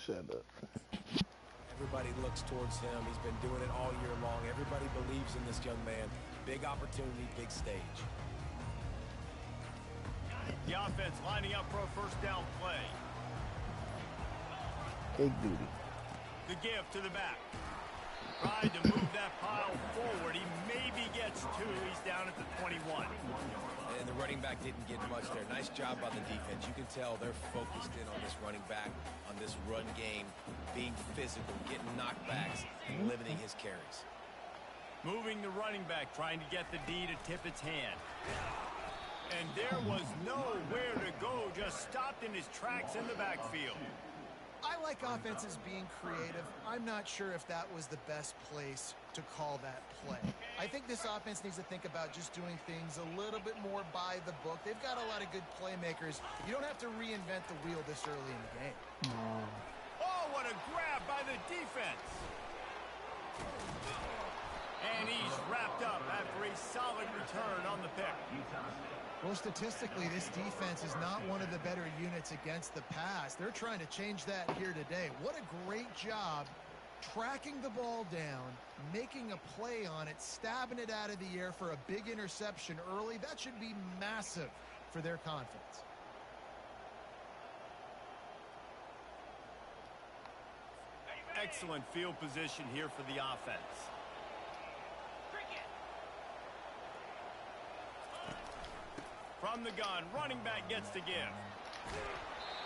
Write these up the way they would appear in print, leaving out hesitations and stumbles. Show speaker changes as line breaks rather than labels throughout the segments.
Shut up.
Everybody looks towards him. He's been doing it all year long. Everybody believes in this young man. Big opportunity, big stage.
The offense lining up for a first down play.
Big duty.
The give to the back. Tried to move that pile forward. He maybe gets two. He's down at the 21.
And the running back didn't get much there. Nice job by the defense. You can tell they're focused in on this running back, on this run game, being physical, getting knockbacks, and limiting his carries.
Moving the running back, trying to get the D to tip its hand. And there was nowhere to go, just stopped in his tracks in the backfield.
I like offenses being creative. I'm not sure if that was the best place to call that play. I think this offense needs to think about just doing things a little bit more by the book. They've got a lot of good playmakers. You don't have to reinvent the wheel this early in the game.
Oh, what a grab by the defense. And he's wrapped up after a solid return on the pick.
Well, statistically, this defense is not one of the better units against the pass. They're trying to change that here today. What a great job tracking the ball down, making a play on it, stabbing it out of the air for a big interception early. That should be massive for their confidence.
Excellent field position here for the offense. From the gun, running back gets to give.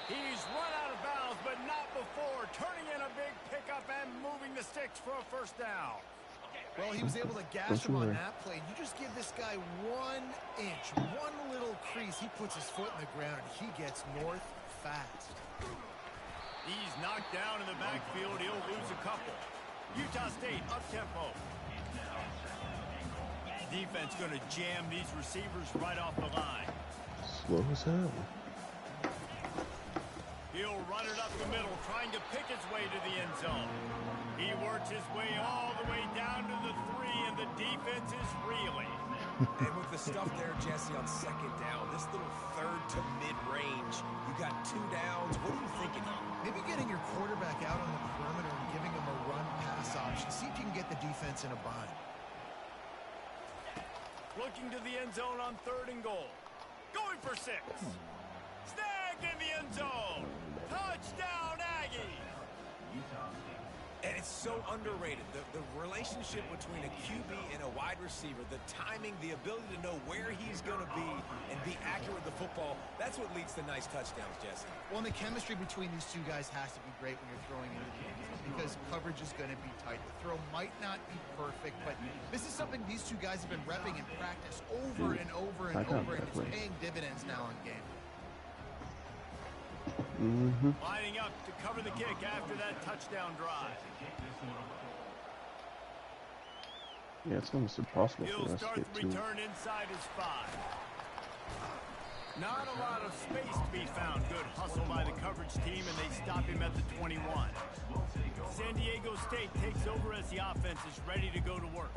He's run out of bounds, but not before turning in a big pickup and moving the sticks for a first down.
Well, he was able to gash him on that play. You just give this guy 1 inch, one little crease. He puts his foot in the ground, and he gets north fast.
He's knocked down in the backfield. He'll lose a couple. Utah State up-tempo. Defense going to jam these receivers right off the line.
Slow as hell.
He'll run it up the middle, trying to pick his way to the end zone. He works his way all the way down to the 3, and the defense is reeling.
And with the stuff there, Jesse, on second down, this little third to mid-range, you got 2 downs. What are you thinking of?
Maybe getting your quarterback out on the perimeter and giving him a run-pass option. See if you can get the defense in a bind.
Looking to the end zone on 3rd and goal. Going for 6. Snagged in the end zone. Touchdown, Aggies.
And it's so underrated. The relationship between a QB and a wide receiver, the timing, the ability to know where he's going to be and be accurate with the football, that's what leads to nice touchdowns, Jesse.
Well, and the chemistry between these two guys has to be great when you're throwing into the end zone because coverage is going to be tight. The throw might not be perfect, but this is something these two guys have been repping in practice over and over and over, and it's paying dividends now in game.
Lining up to cover the kick after that touchdown drive.
Yeah, it's almost impossible for
He'll
us to
start
get
the
to.
return inside his 5. Not a lot of space to be found. Good hustle by the coverage team, and they stop him at the 21. San Diego State takes over as the offense is ready to go to work.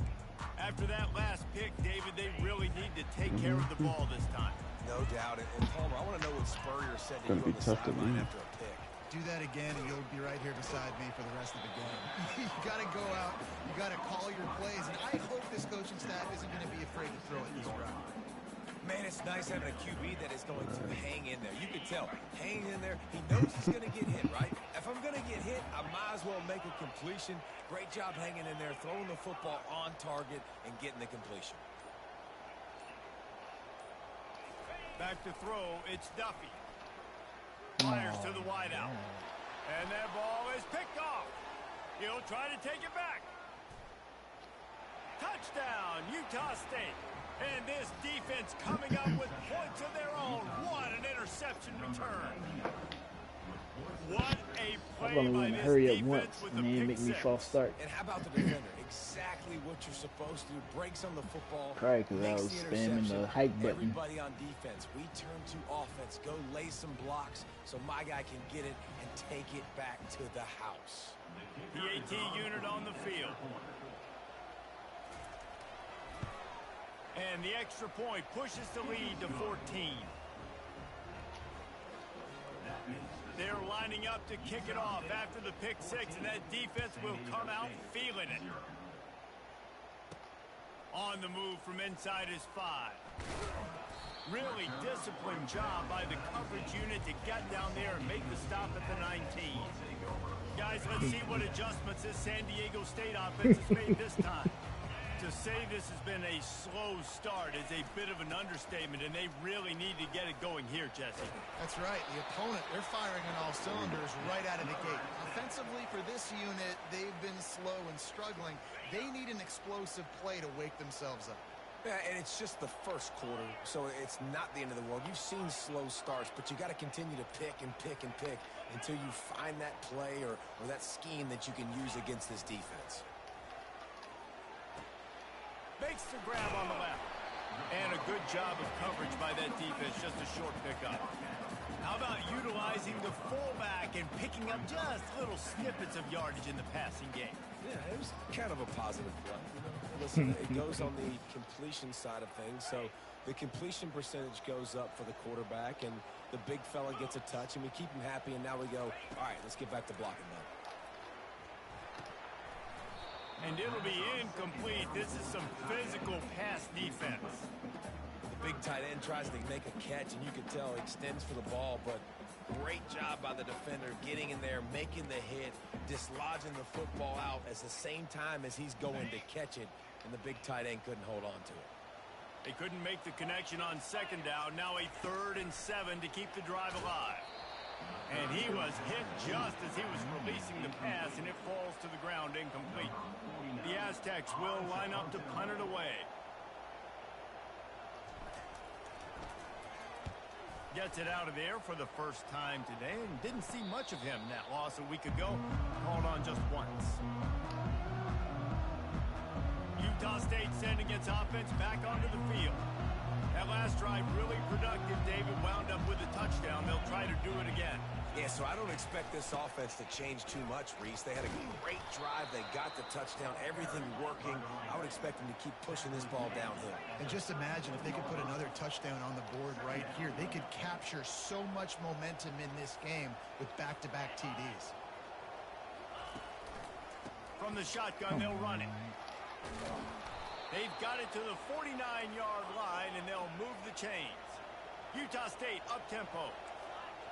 After that last pick, David, they really need to take care of the ball this time.
No doubt. And Palmer, I want to know what Spurrier said to you
Gonna be
on the
tough to
sideline
lead.
after a pick.
Do that again, and you'll be right here beside me for the rest of the game. You got to go out. You got to call your plays, and I hope this coaching staff isn't going to be afraid to throw it this route.
Man, it's nice having a QB that is going to hang in there. You can tell, hanging in there. He knows he's going to get hit, right? If I'm going to get hit, I might as well make a completion. Great job hanging in there, throwing the football on target, and getting the completion.
Back to throw, it's Duffy. Fires to the wideout. And that ball is picked off. He'll try to take it back. Touchdown, Utah State. And this defense coming up with points of their own. What an interception return. What a play
I'm
by
gonna
this
hurry up
defense
once
with
and
the
then
pick
make me
six.
false start.
And how about the defender? Exactly what you're supposed to do. Breaks on the football.
Cry because I
makes
was
the
spamming the
interception.
hike button.
Everybody on defense, we turn to offense. Go lay some blocks so my guy can get it and take it back to the house.
The AT unit on the field. And the extra point pushes the lead to 14. They're lining up to kick it off after the pick six, and that defense will come out feeling it. On the move from inside his 5. Really disciplined job by the coverage unit to get down there and make the stop at the 19. Guys, let's see what adjustments this San Diego State offense has made this time. To say this has been a slow start is a bit of an understatement, and they really need to get it going here, Jesse.
That's right. The opponent, they're firing on all cylinders right out of the gate. Offensively, for this unit, they've been slow and struggling. They need an explosive play to wake themselves up.
Yeah, and it's just the first quarter, so it's not the end of the world. You've seen slow starts, but you got to continue to pick and pick and pick until you find that play or that scheme that you can use against this defense.
Makes the grab on the left. And a good job of coverage by that defense, just a short pickup. How about utilizing the fullback and picking up just little snippets of yardage in the passing game?
Yeah, it was kind of a positive play. Listen, it goes on the completion side of things, so the completion percentage goes up for the quarterback, and the big fella gets a touch, and we keep him happy, and now we go, all right, let's get back to blocking now.
And it'll be incomplete. This is some physical pass defense.
The big tight end tries to make a catch, and you can tell he extends for the ball, but great job by the defender getting in there, making the hit, dislodging the football out at the same time as he's going to catch it, and the big tight end couldn't hold on to it.
They couldn't make the connection on second down. Now a 3rd and 7 to keep the drive alive. And he was hit just as he was releasing the pass, and it falls to the ground incomplete. The Aztecs will line up to punt it away. Gets it out of there for the first time today, and didn't see much of him in that loss a week ago. Called on just once. Utah State sending its offense back onto the field. That last drive really productive. David wound up with a touchdown. They'll try to do it again.
Yeah, so I don't expect this offense to change too much, Reese. They had a great drive. They got the touchdown. Everything working. I would expect them to keep pushing this ball downhill.
And just imagine if they could put another touchdown on the board right here. They could capture so much momentum in this game with back-to-back TDs.
From the shotgun, they'll run it. They've got it to the 49-yard line, and they'll move the chains. Utah State up-tempo.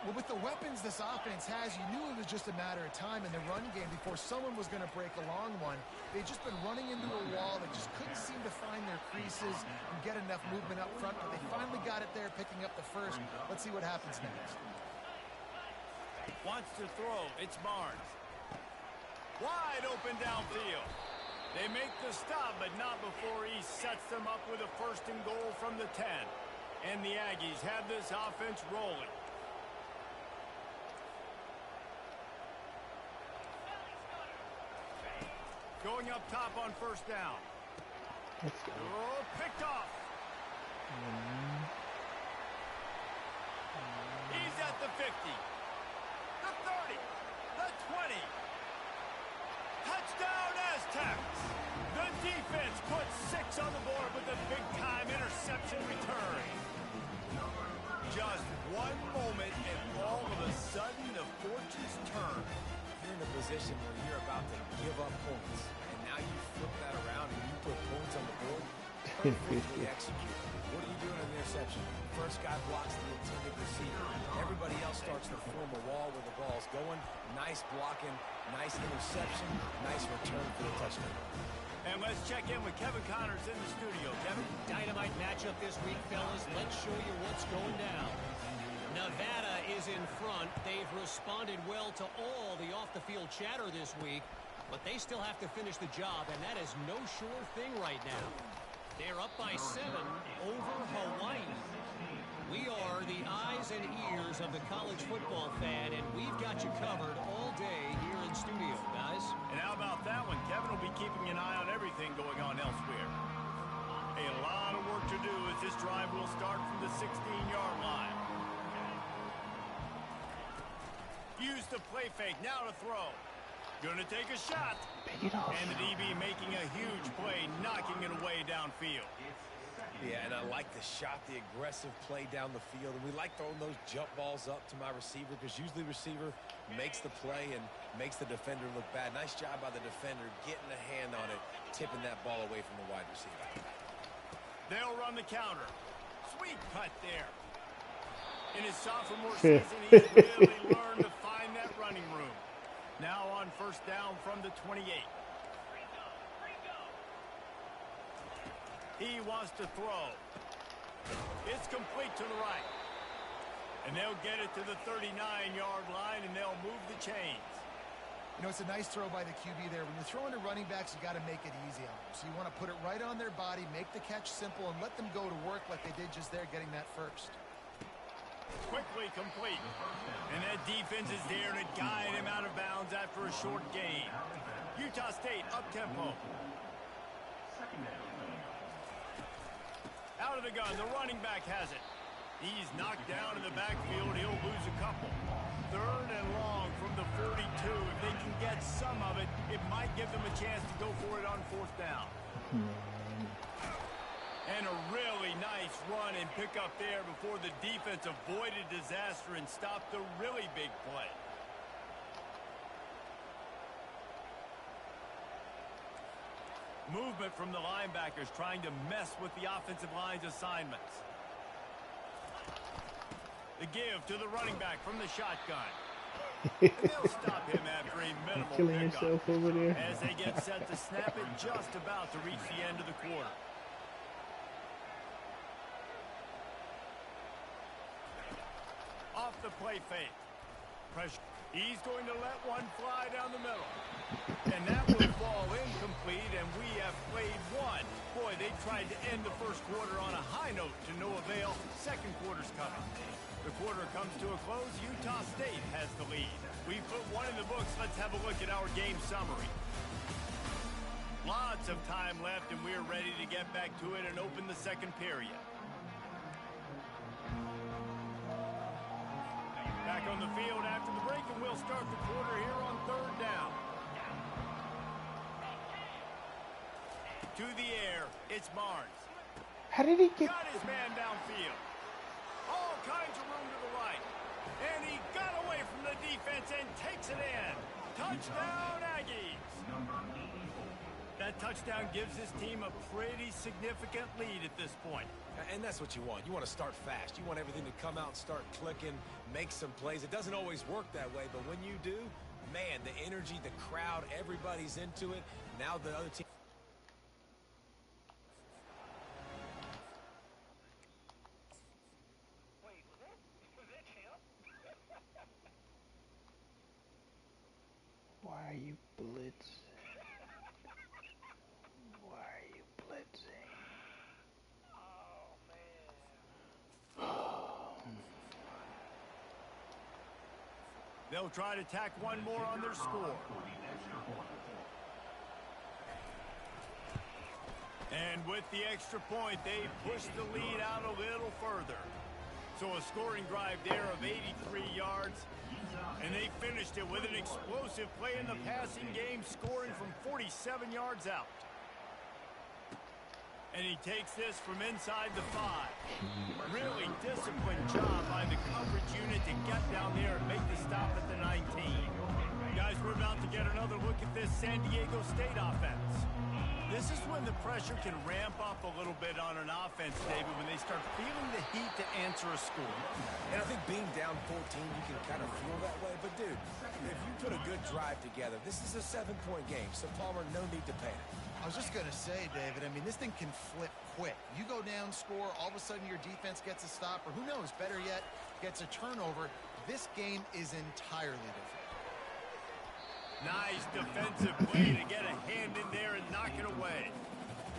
Well, with the weapons this offense has, you knew it was just a matter of time in the run game before someone was going to break a long one. They'd just been running into a wall. They just couldn't seem to find their creases and get enough movement up front, but they finally got it there, picking up the first. Let's see what happens next.
Wants to throw. It's Barnes. Wide open downfield. They make the stop, but not before he sets them up with a 1st and goal from the 10. And the Aggies have this offense rolling. Going up top on 1st down. Oh, picked off. He's at the 50. The 30. The 20. Touchdown Aztecs. The defense puts 6 on the board with a big-time interception return. Just one moment, and all of a sudden, the fortunes turn.
You're in a position where you're about to give up points, and now you flip that around and you put points on the board. Perfectly executed. What are you doing on the interception? First guy blocks the intended receiver. Everybody else starts to form a wall where the ball's going. Nice blocking, nice interception, nice return for the touchdown.
And let's check in with Kevin Connors in the studio. Kevin?
Dynamite matchup this week, fellas. Let's show you what's going down. Nevada is in front. They've responded well to all the off-the-field chatter this week, but they still have to finish the job, and that is no sure thing right now. They're up by 7 over Hawaii. We are the eyes and ears of the college football fan, and we've got you covered all day here in studio, guys.
And how about that one? Kevin will be keeping an eye on everything going on elsewhere. A lot of work to do as this drive will start from the 16-yard line. Use the play fake, now to throw. Gonna take a shot. And the DB making a huge play, knocking it away downfield.
Yeah, and I like the shot, the aggressive play down the field. And we like throwing those jump balls up to my receiver because usually the receiver makes the play and makes the defender look bad. Nice job by the defender getting a hand on it, tipping that ball away from the wide receiver.
They'll run the counter. Sweet cut there. In his sophomore season, he's really learned to find that running room. Now on first down from the 28. He wants to throw. It's complete to the right. And they'll get it to the 39-yard line, and they'll move the chains.
You know, it's a nice throw by the QB there. When you're throwing to running backs, you got to make it easy on them. So you want to put it right on their body, make the catch simple, and let them go to work like they did just there, getting that first.
Quickly complete. And that defense is there to guide him out of bounds after a short gain. Utah State up-tempo. Out of the gun, the running back has it. He's knocked down in the backfield. He'll lose a couple. Third and long from the 42. If they can get some of it, it might give them a chance to go for it on fourth down. And a really nice run and pick up there before the defense avoided disaster and stopped the really big play. Movement from the linebackers trying to mess with the offensive line's assignments. The give to the running back from the shotgun. And they'll stop him after a minimal
Killing
pickup
yourself over there.
as they get set to snap it just about to reach the end of the quarter. Off the play fake. Pressure. He's going to let one fly down the middle. And that will fall incomplete, and we have played one. Boy, they tried to end the first quarter on a high note to no avail. Second quarter's coming. The quarter comes to a close. Utah State has the lead. We put one in the books. Let's have a look at our game summary. Lots of time left, and we're ready to get back to it and open the second period. Back on the field after the break, and we'll start the quarter here on third down. To the air, it's Barnes.
How did he get?
Got his man downfield. All kinds of room to the right. And he got away from the defense and takes it in. Touchdown, Aggies. That touchdown gives his team a pretty significant lead at this point.
And that's what you want. You want to start fast. You want everything to come out and start clicking, make some plays. It doesn't always work that way, but when you do, man, the energy, the crowd, everybody's into it. Now the other team.
Why are you blitzing? Why are you blitzing?
They'll try to tack one more on their score. And with the extra point, they push the lead out a little further. So a scoring drive there of 83 yards. And they finished it with an explosive play in the passing game, scoring from 47 yards out. And he takes this from inside the 5. Really disciplined job by the coverage unit to get down there and make the stop at the 19. Guys, we're about to get another look at this San Diego State offense. This is when the pressure can ramp up a little bit on an offense, David, when they start feeling the heat to answer a score.
And I think being down 14, you can kind of feel that way. But, dude, if you put a good drive together, this is a 7-point game. So, Palmer, no need to panic.
I was just going to say, David, I mean, this thing can flip quick. You go down, score, all of a sudden your defense gets a stop, or who knows, better yet, gets a turnover. This game is entirely different.
Nice defensive play to get a hand in there and knock it away.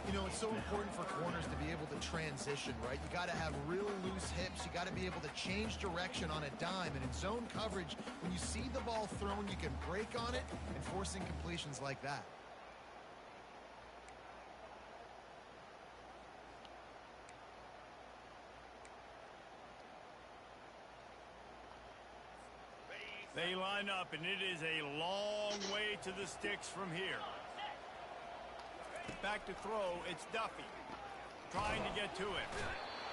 You know, it's so important for corners to be able to transition, right? You got to have real loose hips. You got to be able to change direction on a dime. And in zone coverage, when you see the ball thrown, you can break on it and force incompletions like that.
They line up, and it is a long way to the sticks from here. Back to throw, it's Duffy. trying to get to it.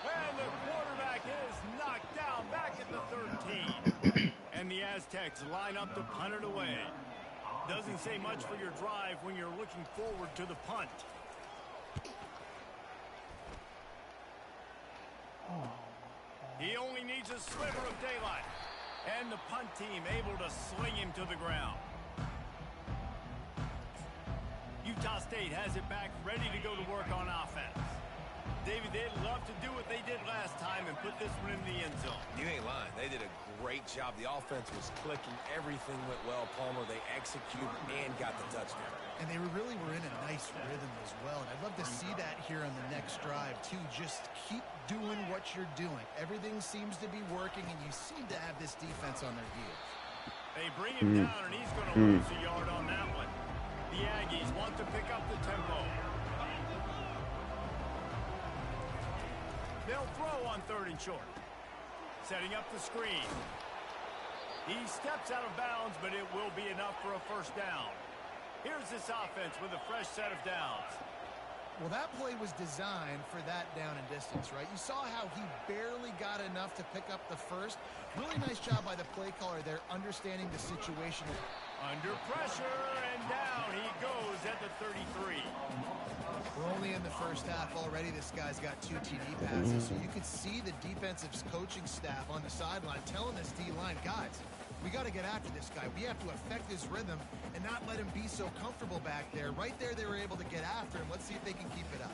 And the quarterback is knocked down back at the 13. And the Aztecs line up to punt it away. Doesn't say much for your drive when you're looking forward to the punt. He only needs a sliver of daylight. And the punt team able to sling him to the ground. Utah State has it back, ready to go to work on offense. David, they'd love to do what they did last time and put this one in the end zone.
You ain't lying. They did a great job. The offense was clicking. Everything went well, Palmer. They executed and got the touchdown.
And they really were in a nice rhythm as well. And I'd love to see that here on the next drive, too. Just keep doing what you're doing. Everything seems to be working, and you seem to have this defense on their heels.
They bring him down, and he's going to lose a yard on that one. The Aggies want to pick up the tempo. They'll throw on 3rd and short. Setting up the screen. He steps out of bounds, but it will be enough for a first down. Here's this offense with a fresh set of downs.
Well, that play was designed for that down and distance, right? You saw how he barely got enough to pick up the first. Really nice job by the play caller there, understanding the situation.
Under pressure, and down he goes at the 33.
We're only in the first half already. This guy's got 2 TD passes. So you could see the defensive coaching staff on the sideline telling this D-line, guys, we got to get after this guy. We have to affect his rhythm and not let him be so comfortable back there. Right there, they were able to get after him. Let's see if they can keep it up.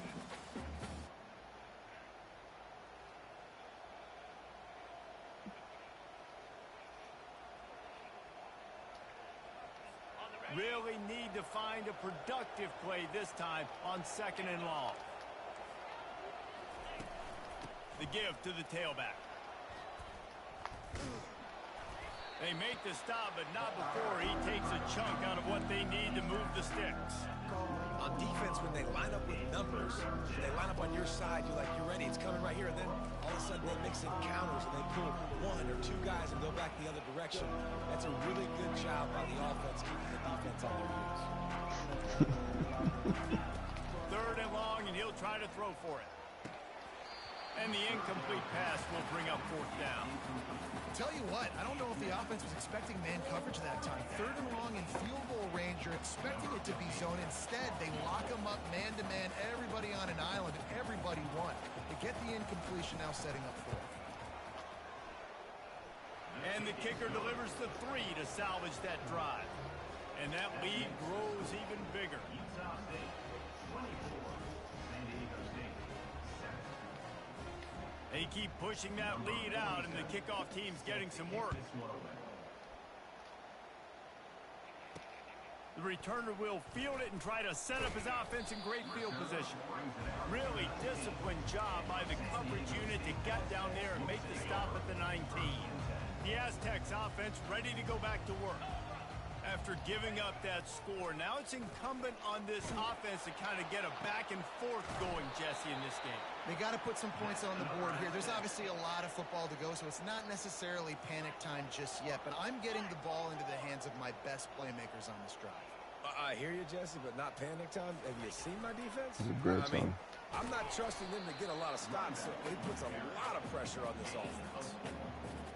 Really need to find a productive play this time on 2nd and long. The give to the tailback. They make the stop, but not before he takes a chunk out of what they need to move the sticks.
On defense, when they line up with numbers, they line up on your side, you're like, you're ready, it's coming right here. And then all of a sudden they mix in counters and they pull 1 or 2 guys and go back the other direction. That's a really good job by the offense, keeping the defense on their heels.
3rd and long, and he'll try to throw for it. And the incomplete pass will bring up 4th down.
Tell you what, I don't know if the offense was expecting man coverage that time. 3rd and long in field goal range, you're expecting it to be zone. Instead, they lock them up man-to-man, everybody on an island, and everybody won. They get the incompletion, now setting up 4th.
And the kicker delivers the 3 to salvage that drive. And that lead grows even bigger. They keep pushing that lead out, and the kickoff team's getting some work. The returner will field it and try to set up his offense in great field position. Really disciplined job by the coverage unit to get down there and make the stop at the 19. The Aztecs offense ready to go back to work. After giving up that score, now it's incumbent on this offense to kind of get a back and forth going, Jesse, in this game.
They got to put some points on the board here. There's obviously a lot of football to go, so it's not necessarily panic time just yet, but I'm getting the ball into the hands of my best playmakers on this drive.
I hear you, Jesse, but not panic time. Have you seen my defense?
I mean,
I'm not trusting them to get a lot of stops, so it puts a lot of pressure on this offense.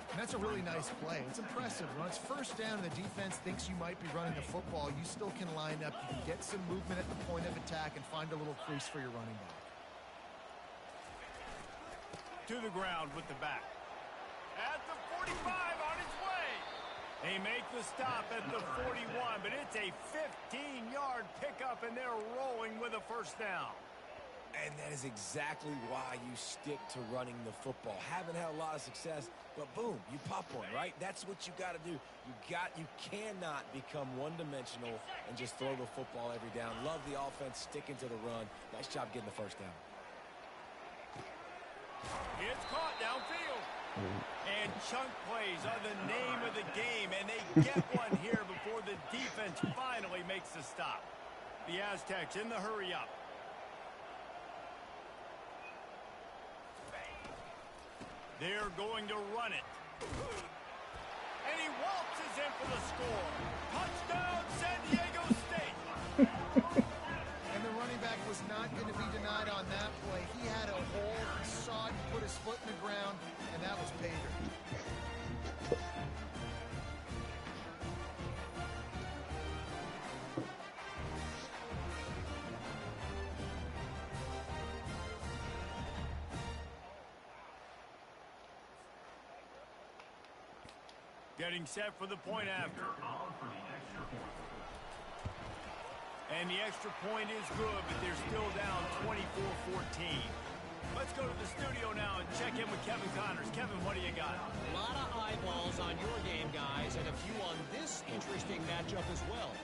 And that's a really nice play. It's impressive. When it's first down and the defense thinks you might be running the football, you still can line up. You can get some movement at the point of attack and find a little crease for your running back.
To the ground with the back. At the 45 on its way. They make the stop at the 41, but it's a 15-yard pickup, and they're rolling with a first down.
And that is exactly why you stick to running the football. Haven't had a lot of success, but boom, you pop one, right? That's what you got to do. You cannot become one-dimensional and just throw the football every down. Love the offense sticking to the run. Nice job getting the first down.
It's caught downfield. And chunk plays are the name of the game, and they get one here before the defense finally makes the stop. The Aztecs in the hurry-up. They're going to run it. And he waltzes in for the score. Touchdown, San Diego State.
And the running back was not going to be denied on that play. He had
Getting set for the point after. And the extra point is good, but they're still down 24-14. Let's go to the studio now and check in with Kevin Connors. Kevin, what do you got?
A lot of eyeballs on your game, guys, and a few on this interesting matchup as well.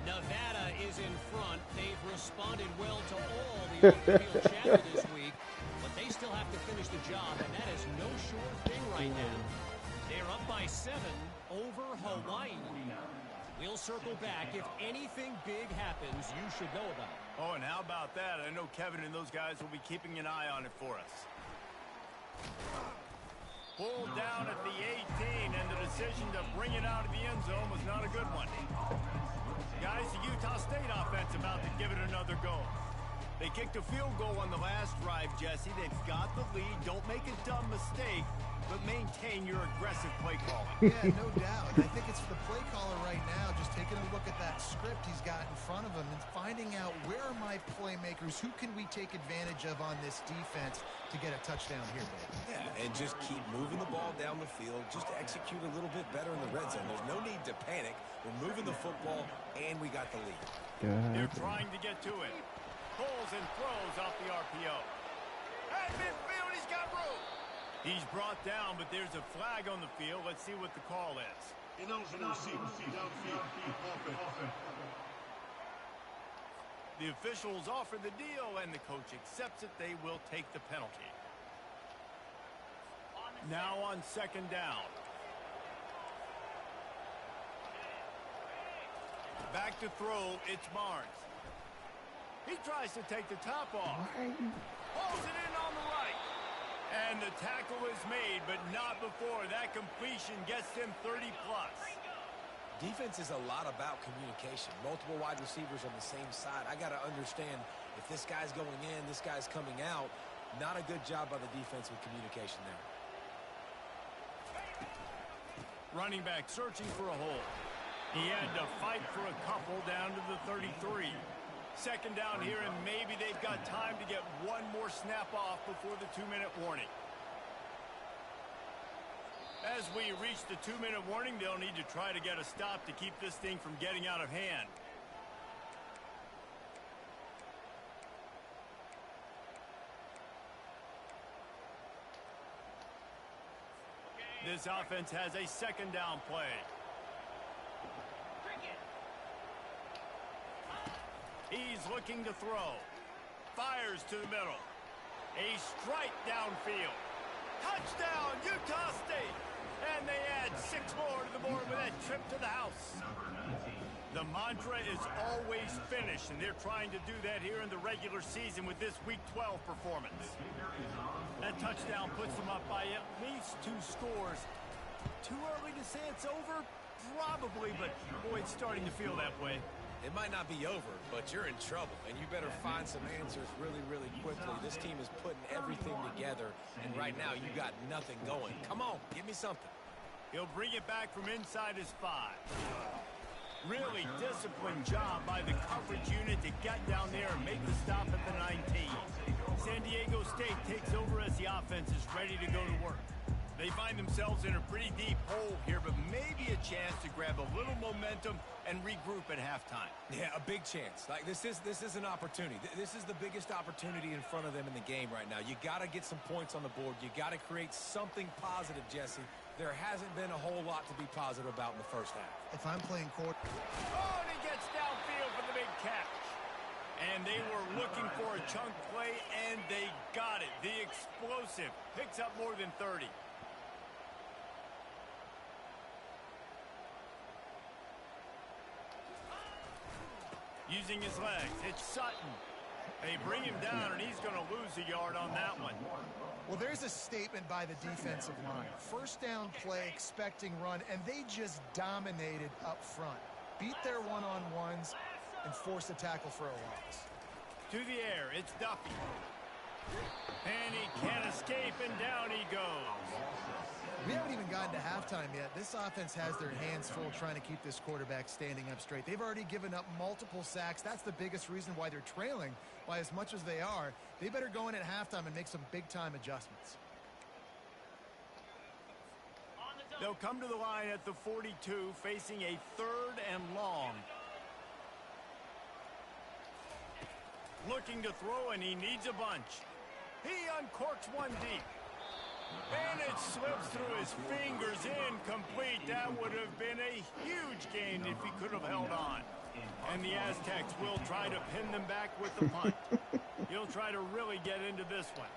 Nevada is in front. They've responded well to all the off-the-field chatter this week, but they still have to finish the job, and that is no sure thing right now. They're up by 7 over Hawaii. We'll circle back. If anything big happens, you should know about it.
Oh, and how about that? I know Kevin and those guys will be keeping an eye on it for us. Pulled down at the 18, and the decision to bring it out of the end zone was not a good one. Guys, the Utah State offense about to give it another go. They kicked a field goal on the last drive, Jesse. They've got the lead. Don't make a dumb mistake, but maintain your aggressive play calling.
Yeah, no doubt. I think it's the play caller right now just taking a look at that script he's got in front of him and finding out where are my playmakers, who can we take advantage of on this defense to get a touchdown here, baby.
Yeah, and just keep moving the ball down the field. Just execute a little bit better in the red zone. There's no need to panic. We're moving the football, and we got the lead.
They're trying to get to it. Pulls and throws off the RPO. At midfield, he's got room. He's brought down, but there's a flag on the field. Let's see what the call is. The officials offer the deal, and the coach accepts it. They will take the penalty. Now on second down. Back to throw, it's Barnes. He tries to take the top off. Pulls it in on the right. And the tackle is made, but not before. That completion gets him 30-plus.
Defense is a lot about communication. Multiple wide receivers on the same side. I got to understand if this guy's going in, this guy's coming out. Not a good job by the defense with communication there.
Running back searching for a hole. He had to fight for a couple down to the 33. Second down here, and maybe they've got time to get one more snap off before the 2-minute warning. As we reach the 2-minute warning, they'll need to try to get a stop to keep this thing from getting out of hand. This offense has a second down play. He's looking to throw. Fires to the middle. A strike downfield. Touchdown, Utah State. And they add 6 more to the board with that trip to the house. The mantra is always finish, and they're trying to do that here in the regular season with this Week 12 performance. That touchdown puts them up by at least 2 scores. Too early to say it's over? Probably, but boy, it's starting to feel that way.
It might not be over, but you're in trouble, and you better find some answers really, really quickly. This team is putting everything together, and right now you got nothing going. Come on, give me something.
He'll bring it back from inside his 5. Really disciplined job by the coverage unit to get down there and make the stop at the 19. San Diego State takes over as the offense is ready to go to work. They find themselves in a pretty deep hole here, but maybe a chance to grab a little momentum and regroup at halftime.
Yeah, a big chance. Like this is an opportunity. This is the biggest opportunity in front of them in the game right now. You got to get some points on the board. You got to create something positive, Jesse. There hasn't been a whole lot to be positive about in the first half.
If I'm playing quarter...
Oh, and he gets downfield for the big catch. And they were looking for a chunk play, and they got it. The explosive picks up more than 30. Using his legs, it's Sutton. They bring him down, and he's going to lose a yard on that one.
Well, there's a statement by the defensive line. First down play, expecting run, and they just dominated up front. Beat their one-on-ones and forced a tackle for a loss.
To the air, it's Duffy. And he can't escape, and down he goes.
We haven't even gotten to halftime yet. This offense has their hands full trying to keep this quarterback standing up straight. They've already given up multiple sacks. That's the biggest reason why they're trailing by as much as they are. They better go in at halftime and make some big-time adjustments.
They'll come to the line at the 42, facing a 3rd and long. Looking to throw, and he needs a bunch. He uncorks one deep. And it slips through his fingers, incomplete. That would have been a huge gain if he could have held on. And the Aztecs will try to pin them back with the punt. He'll try to really get into this one.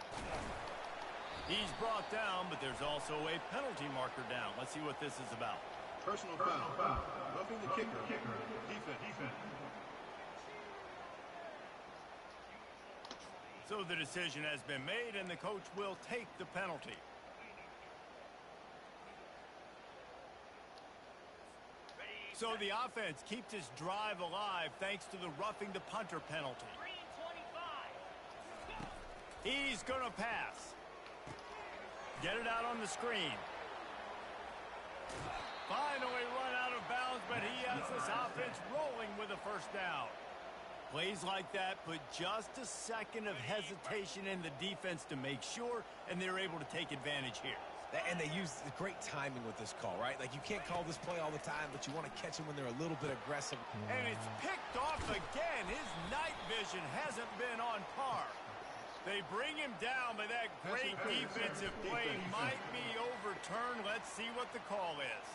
He's brought down, but there's also a penalty marker down. Let's see what this is about.
Personal foul. Roughing the kicker. Defense.
So the decision has been made, and the coach will take the penalty. So the offense keeps its drive alive thanks to the roughing the punter penalty. He's going to pass. Get it out on the screen. Finally run out of bounds, but he has this offense rolling with a first down. Plays like that put just a second of hesitation in the defense to make sure, and they're able to take advantage here.
And they use great timing with this call, right? Like, you can't call this play all the time, but you want to catch them when they're a little bit aggressive.
And it's picked off again. His night vision hasn't been on par. They bring him down, but that great defensive play might be overturned. Let's see what the call is.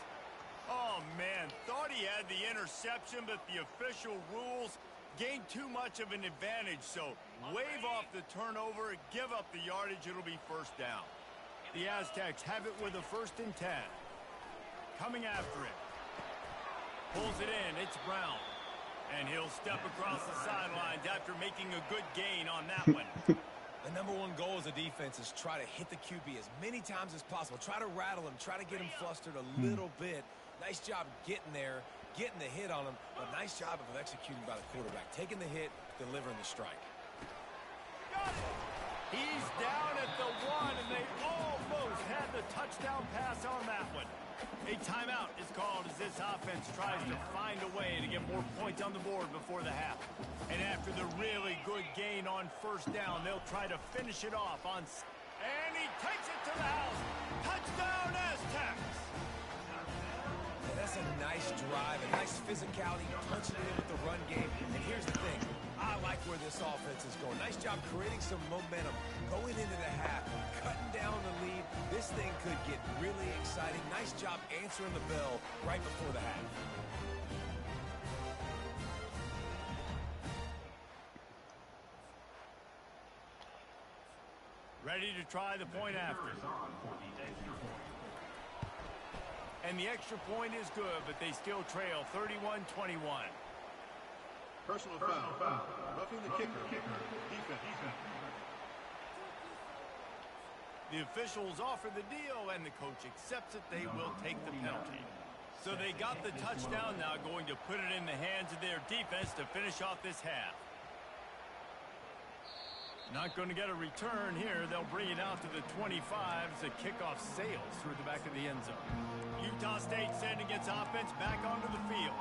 Oh, man, thought he had the interception, but the official rules gained too much of an advantage. So wave off the turnover, give up the yardage, it'll be first down. The Aztecs have it with a 1st and 10. Coming after it. Pulls it in, it's Brown. And he'll step across the sidelines after making a good gain on that one.
The number one goal as a defense is try to hit the QB as many times as possible. Try to rattle him. Try to get him flustered a little bit. Nice job getting there, getting the hit on him, but nice job of executing by the quarterback. Taking the hit, delivering the strike.
Got it! He's down at the 1, and they almost had the touchdown pass on that one. A timeout is called as this offense tries to find a way to get more points on the board before the half. And after the really good gain on first down, they'll try to finish it off on... And he takes it to the house. Touchdown, Aztecs!
Yeah, that's a nice drive, a nice physicality, punching it in with the run game. And here's the thing. I like where this offense is going. Nice job creating some momentum, going into the half, cutting down the lead. This thing could get really exciting. Nice job answering the bell right before the half.
Ready to try the point after. And the extra point is good, but they still trail 31-21.
Personal foul. Roughing the kicker. Defense.
The officials offer the deal, and the coach accepts it. They will take the penalty. So they got the touchdown, now going to put it in the hands of their defense to finish off this half. Not going to get a return here. They'll bring it out to the 25 as the kickoff sails through the back of the end zone. Utah State sending its offense back onto the field.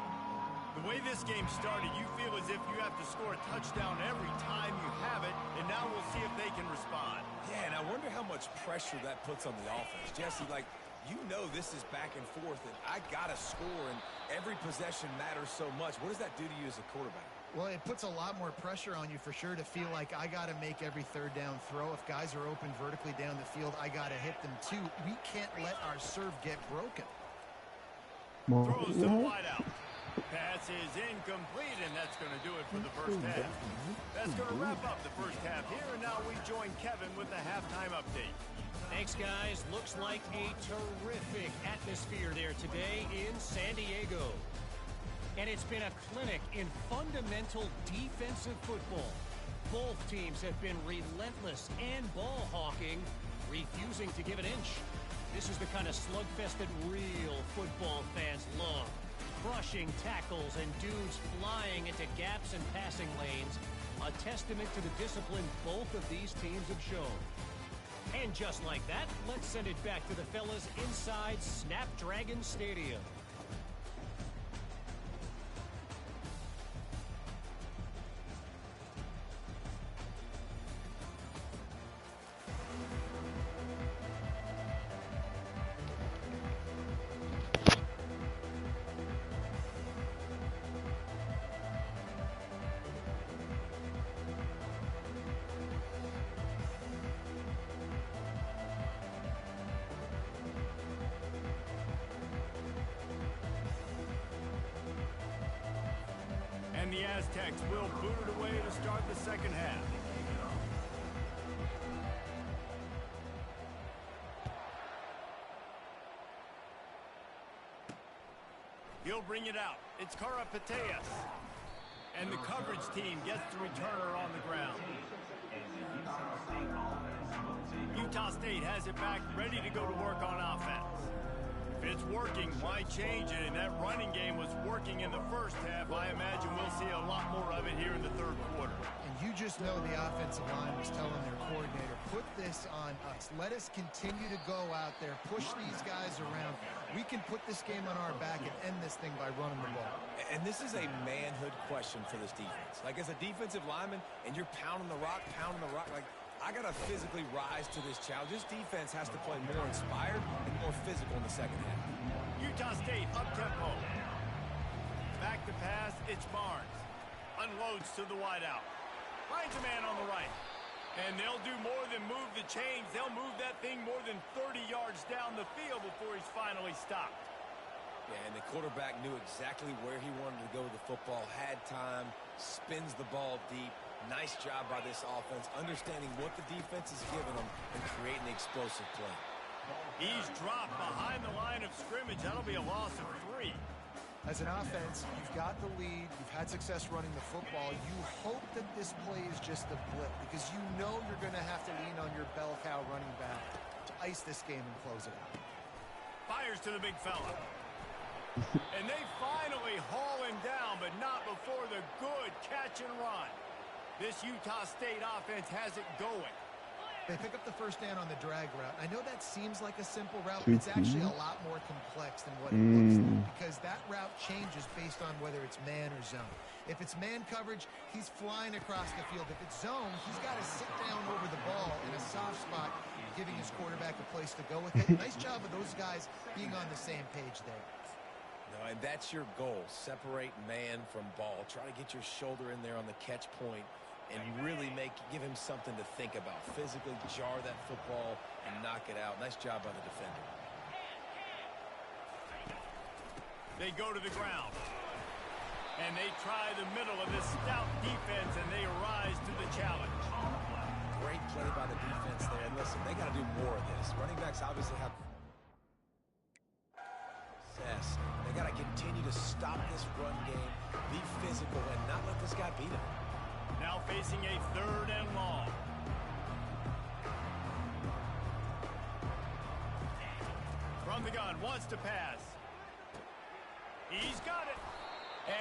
The way this game started, you feel as if you have to score a touchdown every time you have it, and now we'll see if they can respond.
Yeah, and I wonder how much pressure that puts on the offense. Jesse, like, you know this is back and forth, and I got to score, and every possession matters so much. What does that do to you as a quarterback?
Well, it puts a lot more pressure on you for sure to feel like I got to make every 3rd down throw. If guys are open vertically down the field, I got to hit them too. We can't let our serve get broken.
Throws to the wideout. Pass is incomplete, and that's going to do it for the first half. That's going to wrap up the first half here, and now we join Kevin with the halftime update.
Thanks, guys. Looks like a terrific atmosphere there today in San Diego. And it's been a clinic in fundamental defensive football. Both teams have been relentless and ball hawking, refusing to give an inch. This is the kind of slugfest that real football fans love. Crushing tackles and dudes flying into gaps and passing lanes. A testament to the discipline both of these teams have shown. And just like that, let's send it back to the fellas inside Snapdragon Stadium.
and the Aztecs will boot it away to start the second half. He'll bring it out. It's Karapateas. And the coverage team gets the returner on the ground. Utah State has it back, ready to go to work on offense. If it's working, why change it? And that running game was working in the first half. I imagine we'll see a lot more of it here in the third quarter.
And you just know the offensive line was telling their coordinator, put this on us. Let us continue to go out there, push these guys around. We can put this game on our back and end this thing by running the ball.
And this is a manhood question for this defense. Like, as a defensive lineman, and you're pounding the rock, like, I got to physically rise to this challenge. This defense has to play more inspired and more physical in the second half.
Utah State up-tempo. Back to pass, it's Barnes. Unloads to the wideout. Finds a man on the right. And they'll do more than move the chains. They'll move that thing more than 30 yards down the field before he's finally stopped.
Yeah, and the quarterback knew exactly where he wanted to go with the football, had time, spins the ball deep. Nice job by this offense, understanding what the defense is giving them and creating the explosive play.
He's dropped behind the line of scrimmage. That'll be a loss of 3.
As an offense, you've got the lead. You've had success running the football. You hope that this play is just a blip because you know you're going to have to lean on your bell cow running back to ice this game and close it out.
Fires to the big fella. And they finally haul him down, but not before the good catch and run. This Utah State offense has it going.
They pick up the first down on the drag route. I know that seems like a simple route, but it's actually a lot more complex than what it looks like because that route changes based on whether it's man or zone. If it's man coverage, he's flying across the field. If it's zone, he's got to sit down over the ball in a soft spot, giving his quarterback a place to go with it. Nice job of those guys being on the same page there.
No, and that's your goal. Separate man from ball. Try to get your shoulder in there on the catch point and really give him something to think about. Physically jar that football and knock it out. Nice job by the defender.
They go to the ground. And they try the middle of this stout defense, and they rise to the challenge.
Great play by the defense there. And listen, they got to do more of this. Running backs obviously have success. They got to continue to stop this run game, be physical, and not let this guy beat them.
Now facing a 3rd and long. From the gun, wants to pass. He's got it.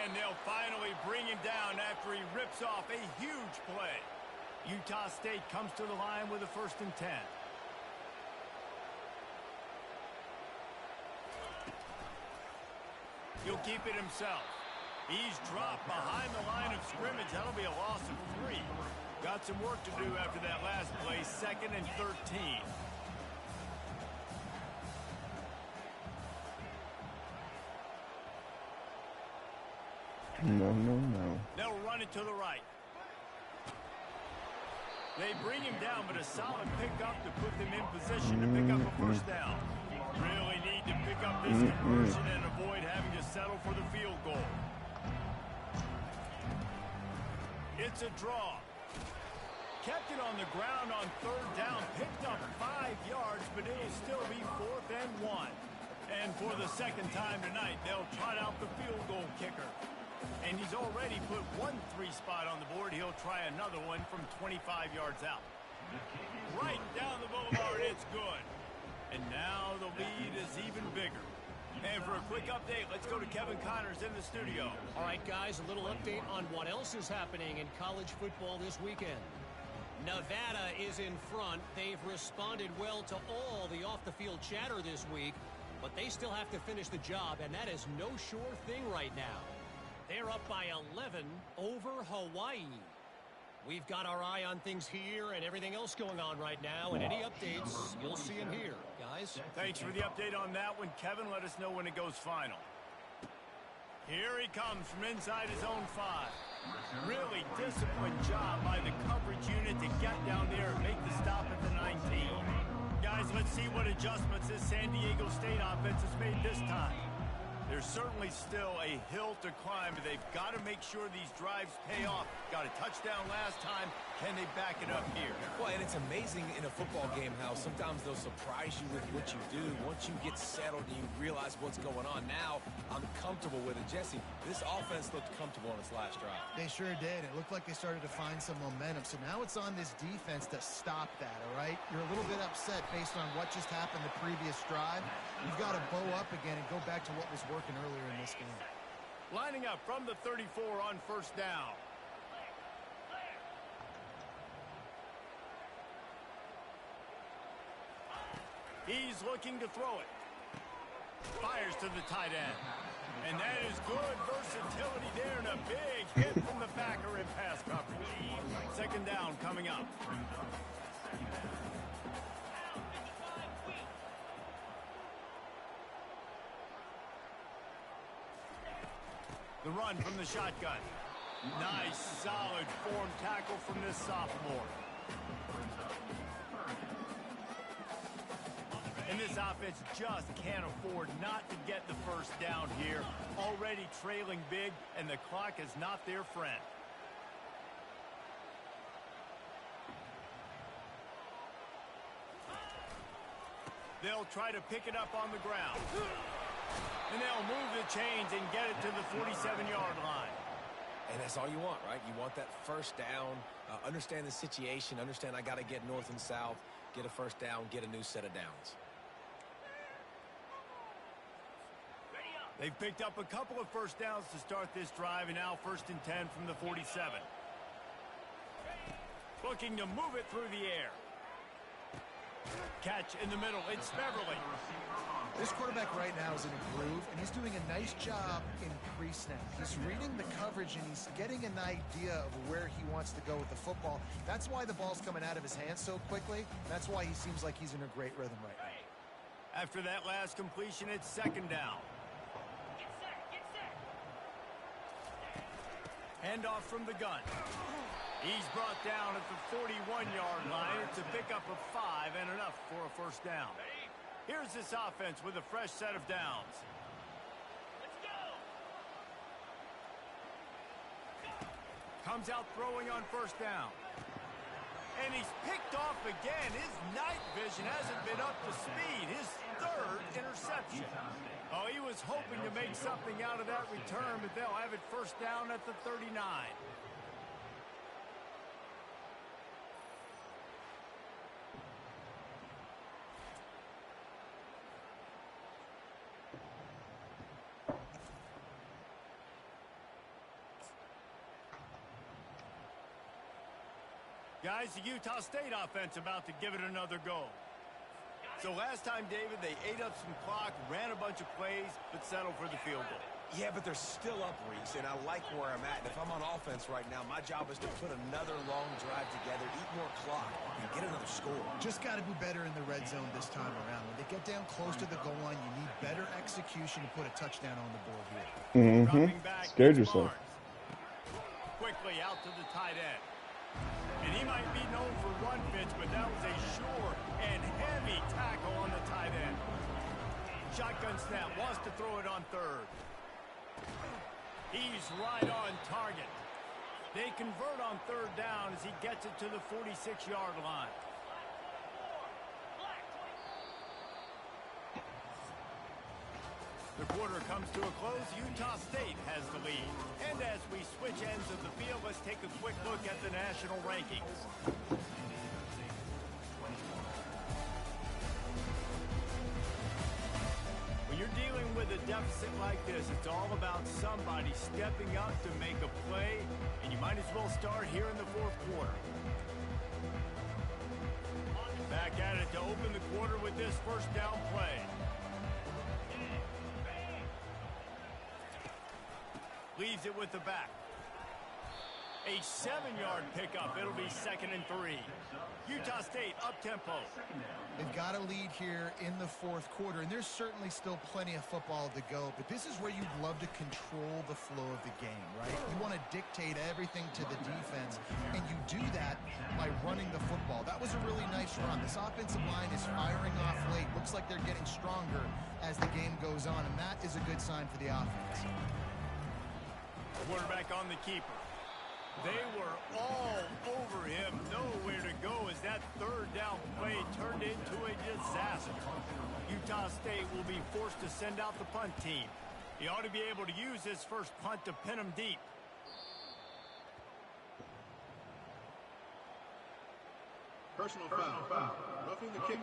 And they'll finally bring him down after he rips off a huge play. Utah State comes to the line with a 1st and 10. He'll keep it himself. He's dropped behind the line of scrimmage. That'll be a loss of 3. Got some work to do after that last play. 2nd and 13.
No.
They'll run it to the right. They bring him down, but a solid pickup to put them in position to pick up a 1st down. Really need to pick up this conversion and avoid having to settle for the field goal. It's a draw. Kept it on the ground on 3rd down. Picked up 5 yards, but it'll still be 4th and 1. And for the 2nd time tonight, they'll trot out the field goal kicker. And he's already put 1 3 spot on the board. He'll try another one from 25 yards out. Right down the boulevard, it's good. And now the lead is even bigger. And for a quick update, let's go to Kevin Connors in the studio.
All right, guys, a little update on what else is happening in college football this weekend. Nevada is in front. They've responded well to all the off-the-field chatter this week, but they still have to finish the job, and that is no sure thing right now. They're up by 11 over Hawaii. We've got our eye on things here and everything else going on right now, and any updates, you'll see them here, guys.
Thanks for the update on that one, Kevin. Let us know when it goes final. Here he comes from inside his own 5. Really disciplined job by the coverage unit to get down there and make the stop at the 19. Guys, let's see what adjustments this San Diego State offense has made this time. There's certainly still a hill to climb, but they've got to make sure these drives pay off. Got a touchdown last time. Can they back it up here?
Well, and it's amazing in a football game how sometimes they'll surprise you with what you do. Once you get settled and you realize what's going on, now I'm comfortable with it. Jesse, this offense looked comfortable on its last drive.
They sure did. It looked like they started to find some momentum. So now it's on this defense to stop that, all right? You're a little bit upset based on what just happened the previous drive. You've got to bow up again and go back to what was working earlier in this game.
Lining up from the 34 on first down. He's looking to throw it. Fires to the tight end. And that is good versatility there, and a big hit from the backer in pass coverage. Second down coming up. The run from the shotgun. Nice, solid form tackle from this sophomore. And this offense just can't afford not to get the first down here. Already trailing big, and the clock is not their friend. They'll try to pick it up on the ground. And they'll move the chains and get it to the 47-yard line.
And that's all you want, right? You want that first down, understand the situation, understand I got to get north and south, get a first down, get a new set of downs.
They've picked up a couple of first downs to start this drive, and now 1st and 10 from the 47. Looking to move it through the air. Catch in the middle. It's Beverly.
This quarterback right now is in a groove, and he's doing a nice job in pre-snap. He's reading the coverage, and he's getting an idea of where he wants to go with the football. That's why the ball's coming out of his hands so quickly. That's why he seems like he's in a great rhythm right now.
After that last completion, it's second down. Handoff from the gun. He's brought down at the 41-yard line. It's a pickup of 5 and enough for a first down. Here's this offense with a fresh set of downs. Let's go. Comes out throwing on first down. And he's picked off again. His night vision hasn't been up to speed. His 3rd interception. Oh, he was hoping to make something out of that return, but they'll have it first down at the 39. Guys, the Utah State offense about to give it another go. So last time, David, they ate up some clock, ran a bunch of plays, but settled for the field goal.
Yeah, but they're still up, Reese, and I like where I'm at. And if I'm on offense right now, my job is to put another long drive together, eat more clock, and get another score.
Just got to be better in the red zone this time around. When they get down close to the goal line, you need better execution to put a touchdown on the board here.
Scared yourself.
Quickly out to the tight end. And he might be known for run fits, but that was a sure and heavy tackle on the tight end. Shotgun snap, wants to throw it on 3rd. He's right on target. They convert on 3rd down as he gets it to the 46-yard line. The quarter comes to a close. Utah State has the lead. And as we switch ends of the field, let's take a quick look at the national rankings. When you're dealing with a deficit like this, it's all about somebody stepping up to make a play, and you might as well start here in the 4th quarter. Back at it to open the quarter with this first down play. Leaves it with the back. A 7-yard pickup. It'll be 2nd and 3. Utah State up-tempo.
They've got a lead here in the 4th quarter, and there's certainly still plenty of football to go, but this is where you'd love to control the flow of the game, right? You want to dictate everything to the defense, and you do that by running the football. That was a really nice run. This offensive line is firing off late. Looks like they're getting stronger as the game goes on, and that is a good sign for the offense.
Quarterback on the keeper. They were all over him. Nowhere to go as that third down play turned into a disaster. Utah State will be forced to send out the punt team. He ought to be able to use his first punt to pin him deep.
Personal foul. Roughing the kicker.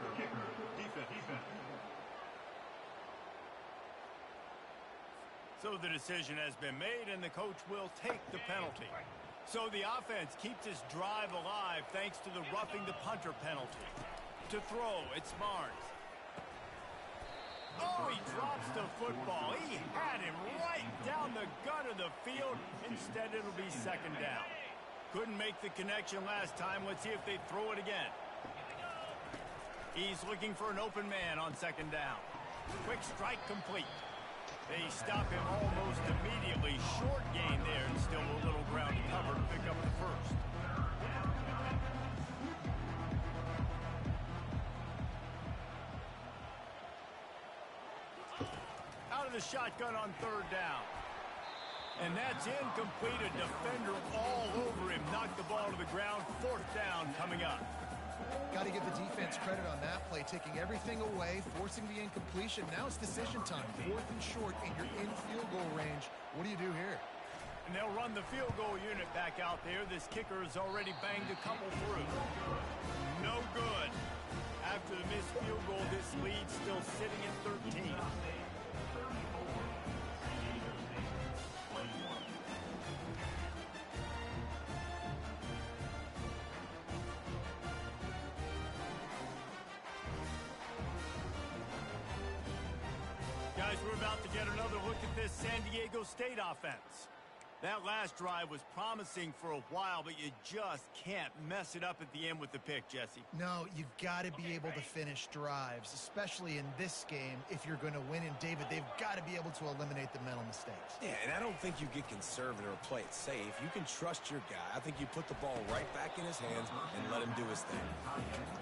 Defense.
So the decision has been made, and the coach will take the penalty. So the offense keeps his drive alive thanks to the roughing the punter penalty. To throw, it's Barnes. Oh, he drops the football. He had him right down the gut of the field. Instead, it'll be second down. Couldn't make the connection last time. Let's see if they throw it again. He's looking for an open man on second down. Quick strike complete. They stop him almost immediately. Short gain there, and still a little ground to cover to pick up the first. Out of the shotgun on third down. And that's incomplete. A defender all over him. Knocked the ball to the ground. Fourth down coming up.
Got to give the defense credit on that play, taking everything away, forcing the incompletion. Now it's decision time. Fourth and short, and you're in field goal range. What do you do here?
And they'll run the field goal unit back out there. This kicker has already banged a couple through. No good. After the missed field goal, this lead still sitting at 13. Guys, we're about to get another look at this San Diego State offense. That last drive was promising for a while, but you just can't mess it up at the end with the pick, Jesse.
No, you've got to be able to finish drives, especially in this game if you're going to win. And, David, they've got to be able to eliminate the mental mistakes.
Yeah, and I don't think you get conservative or play it safe. You can trust your guy. I think you put the ball right back in his hands and let him do his thing.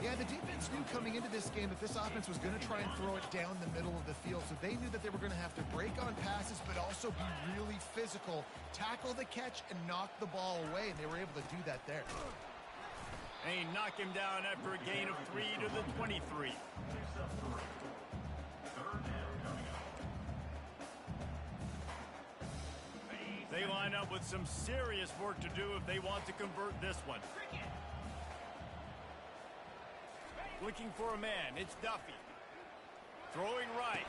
Yeah, the defense knew coming into this game that this offense was going to try and throw it down the middle of the field, so they knew that they were going to have to break on passes but also be really physical, tackle the catch, and knock the ball away, and they were able to do that there.
They knock him down after a gain of 3 to the 23. They line up with some serious work to do if they want to convert this one. Looking for a man, it's Duffy. Throwing right.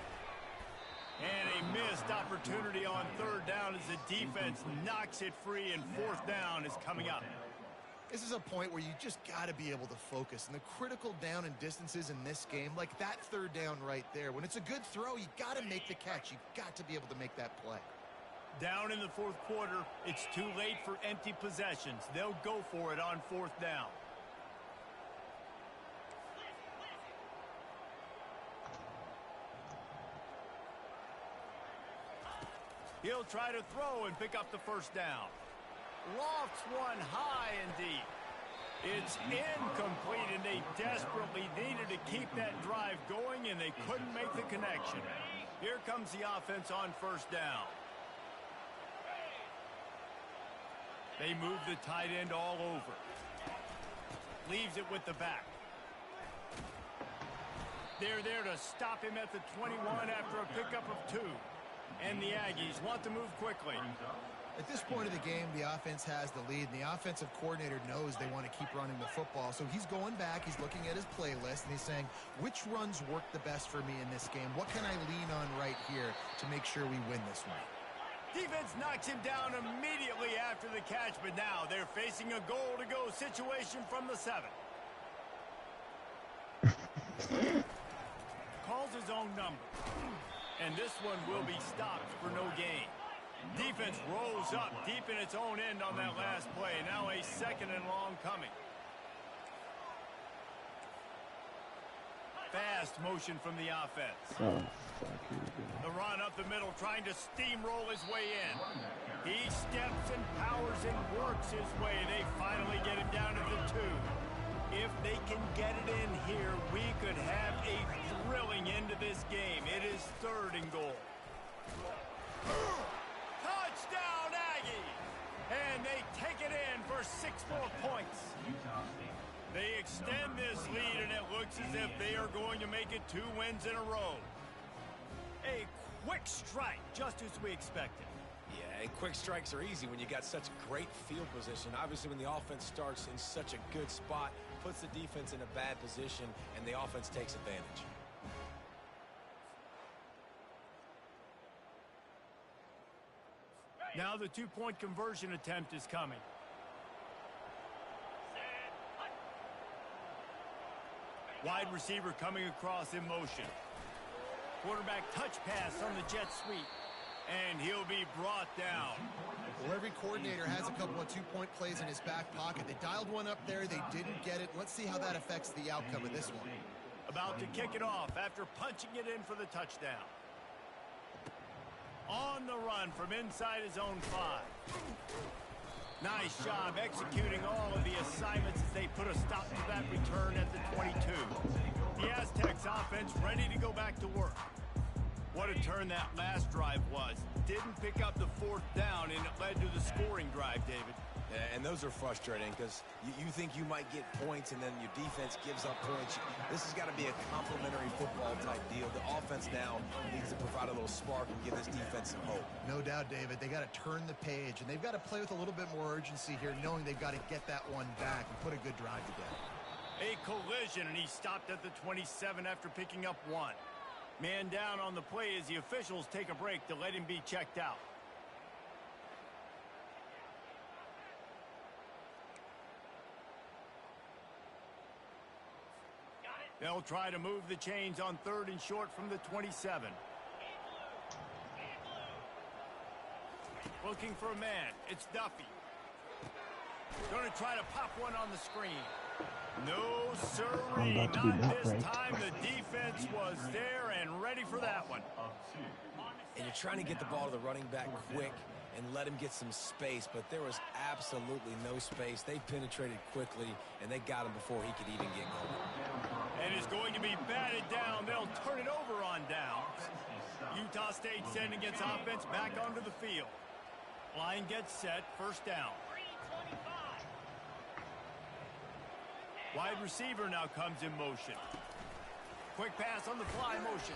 And a missed opportunity on third down as the defense knocks it free, and fourth down is coming up.
This is a point where you just got to be able to focus. And the critical down and distances in this game, like that third down right there, when it's a good throw, you got to make the catch. You got to be able to make that play.
Down in the fourth quarter, it's too late for empty possessions. They'll go for it on fourth down. He'll try to throw and pick up the first down. Lofts one high and deep. It's incomplete, and they desperately needed to keep that drive going, and they couldn't make the connection. Here comes the offense on first down. They move the tight end all over. Leaves it with the back. They're there to stop him at the 21 after a pickup of 2. And the Aggies want to move quickly.
At this point of the game, the offense has the lead, and the offensive coordinator knows they want to keep running the football. So he's going back, he's looking at his playlist, and he's saying, which runs work the best for me in this game? What can I lean on right here to make sure we win this one?
Defense knocks him down immediately after the catch, but now they're facing a goal-to-go situation from the 7. Calls his own number. And this one will be stopped for no gain. Defense rolls up deep in its own end on that last play. Now a second and long coming. Fast motion from the offense. The run up the middle, trying to steamroll his way in. He steps and powers works his way. They finally get him down to the 2. If they can get it in here, we could have a thrilling end to this game. It is 3rd and goal. Touchdown, Aggies! And they take it in for 6 more points. They extend this lead, and it looks as if they are going to make it 2 wins in a row. A quick strike, just as we expected.
Yeah, and quick strikes are easy when you got such great field position. Obviously, when the offense starts in such a good spot, puts the defense in a bad position, and the offense takes advantage.
Now the 2-point conversion attempt is coming. Wide receiver coming across in motion. Quarterback touch pass on the jet sweep. And he'll be brought down.
Well, every coordinator has a couple of 2-point plays in his back pocket. They dialed one up there. They didn't get it. Let's see how that affects the outcome of this one.
About to kick it off after punching it in for the touchdown. On the run from inside his own 5. Nice job executing all of the assignments as they put a stop to that return at the 22. The Aztecs offense ready to go back to work. What a turn that last drive was. Didn't pick up the 4th down, and it led to the scoring drive, David.
Yeah, and those are frustrating because you think you might get points, and then your defense gives up points. This has got to be a complementary football type deal. The offense now needs to provide a little spark and give this defense some hope.
No doubt, David. They got to turn the page, and they've got to play with a little bit more urgency here, knowing they've got to get that one back and put a good drive together.
A collision, and he stopped at the 27 after picking up 1. Man down on the play as the officials take a break to let him be checked out. They'll try to move the chains on 3rd and short from the 27. Looking for a man. It's Duffy. Going to try to pop one on the screen. No, sirree. Not this time. The defense was there and ready for that one.
And you're trying to get the ball to the running back quick and let him get some space, but there was absolutely no space. They penetrated quickly, and they got him before he could even get going.
And it's going to be batted down. They'll turn it over on downs. Utah State sending its offense back onto the field. Line gets set. 1st down. Wide receiver now comes in motion. Quick pass on the fly motion.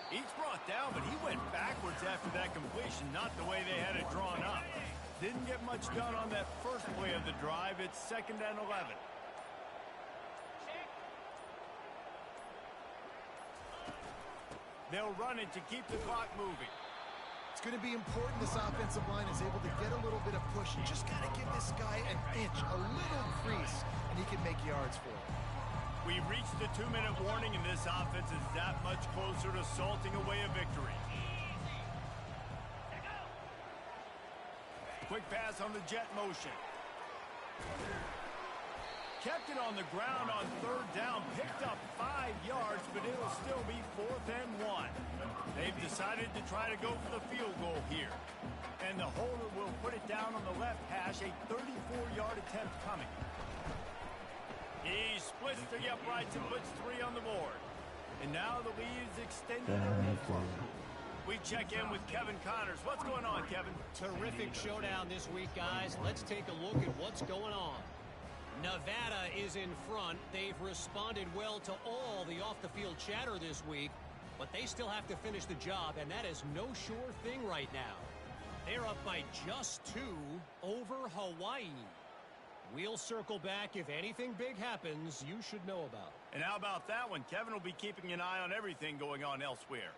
He's brought down, but he went backwards after that completion, not the way they had it drawn up. Didn't get much done on that first play of the drive. It's 2nd and 11. They'll run it to keep the clock moving.
It's going to be important this offensive line is able to get a little bit of push. You just got to give this guy an inch, a little crease, and he can make yards for it.
We reached the 2-minute warning, and this offense is that much closer to salting away a victory. Quick pass on the jet motion. Kept it on the ground on 3rd down, picked up 5 yards, but it'll still be 4th and 1. They've decided to try to go for the field goal here. And the holder will put it down on the left hash, a 34-yard attempt coming. He splits the uprights and puts 3 on the board. And now the lead is extended a little further. We check in with Kevin Connors. What's going on, Kevin?
Terrific showdown this week, guys. Let's take a look at what's going on. Nevada is in front. They've responded well to all the off-the-field chatter this week, but they still have to finish the job, and that is no sure thing right now. They're up by just 2 over Hawaii. We'll circle back. If anything big happens, you should know about it.
And how about that one? Kevin will be keeping an eye on everything going on elsewhere.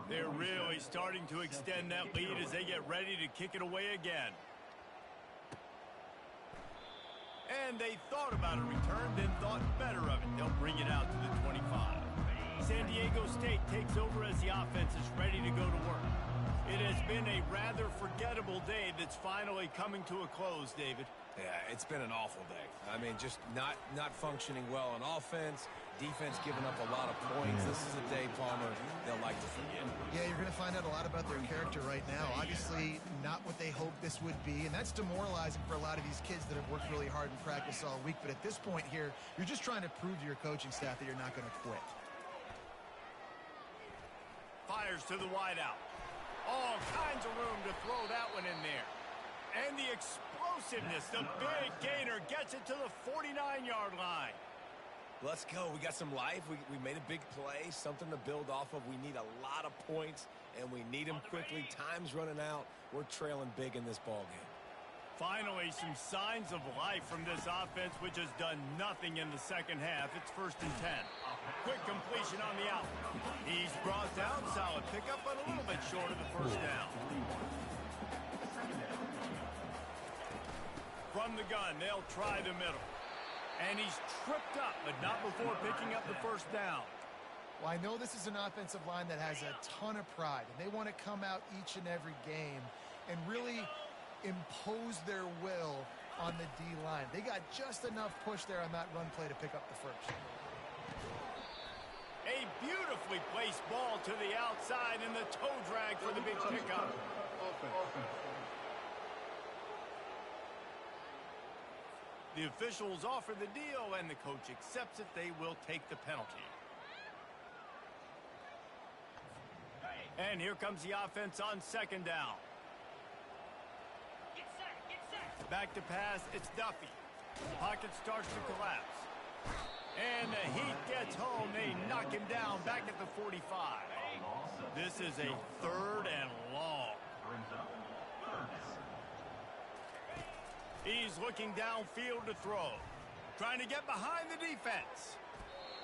They're really starting to extend that lead as they get ready to kick it away again. And they thought about a return, then thought better of it. They'll bring it out to the 25. San Diego State takes over as the offense is ready to go to work. It has been a rather forgettable day that's finally coming to a close, David.
Yeah, it's been an awful day. I mean, just not functioning well on offense. Defense giving up a lot of points. This is a day, Palmer, they'll like to forget.
Yeah, you're going to find out a lot about their character right now. Obviously, not what they hoped this would be, and that's demoralizing for a lot of these kids that have worked really hard in practice all week. But at this point here, you're just trying to prove to your coaching staff that you're not going to quit.
Fires to the wideout. All kinds of room to throw that one in there. And the explosiveness, the big gainer gets it to the 49-yard line.
Let's go. We got some life. We made a big play, something to build off of. We need a lot of points, and we need them quickly. Time's running out. We're trailing big in this ball game.
Finally, some signs of life from this offense, which has done nothing in the second half. It's 1st and 10. Quick completion on the out. He's brought down. Solid pickup, but a little bit short of the first down. From the gun, they'll try the middle. And he's tripped up, but not before picking up the first down.
Well, I know this is an offensive line that has a ton of pride, and they want to come out each and every game and really impose their will on the D-line. They got just enough push there on that run play to pick up the first.
A beautifully placed ball to the outside, and the toe drag for the big pickup. The officials offer the deal, and the coach accepts it. They will take the penalty. And here comes the offense on 2nd down.
Get set.
Back to pass, it's Duffy. Pocket starts to collapse. And the heat gets home. They knock him down back at the 45. This is a 3rd and long. He's looking downfield to throw. Trying to get behind the defense.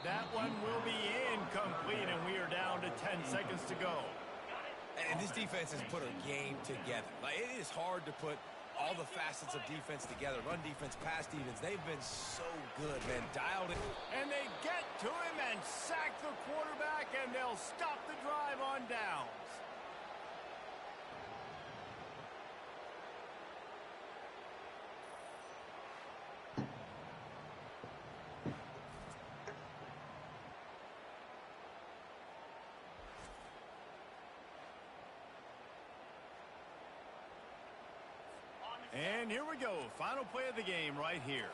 That one will be incomplete, and we are down to 10 seconds to go.
And this defense has put a game together. Like, it is hard to put all the facets of defense together. Run defense, pass defense. They've been so good, man. Dialed it.
And they get to him and sack the quarterback, and they'll stop the drive on downs. And here we go. Final play of the game right here.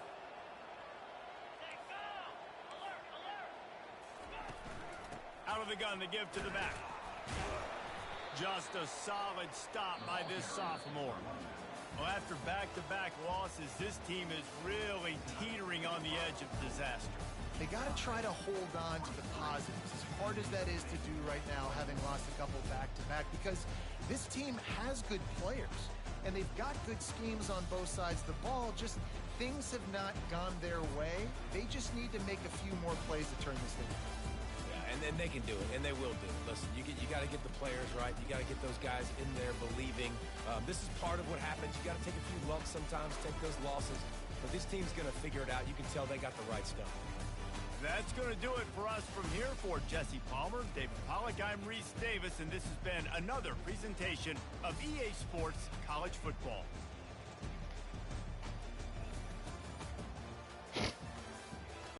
Out of the gun to give to the back. Just a solid stop by this sophomore. Well, after back-to-back losses, this team is really teetering on the edge of disaster.
They got to try to hold on to the positives, as hard as that is to do right now, having lost a couple back-to-back, because this team has good players. And they've got good schemes on both sides of the ball, just things have not gone their way. They just need to make a few more plays to turn this thing around.
Yeah, and then they can do it, and they will do it. Listen, you got to get the players right. You got to get those guys in there believing. This is part of what happens. You got to take a few lumps sometimes, take those losses. But this team's going to figure it out. You can tell they got the right stuff.
That's going to do it for us from here. For Jesse Palmer, David Pollack, I'm Reese Davis, and this has been another presentation of EA Sports College Football.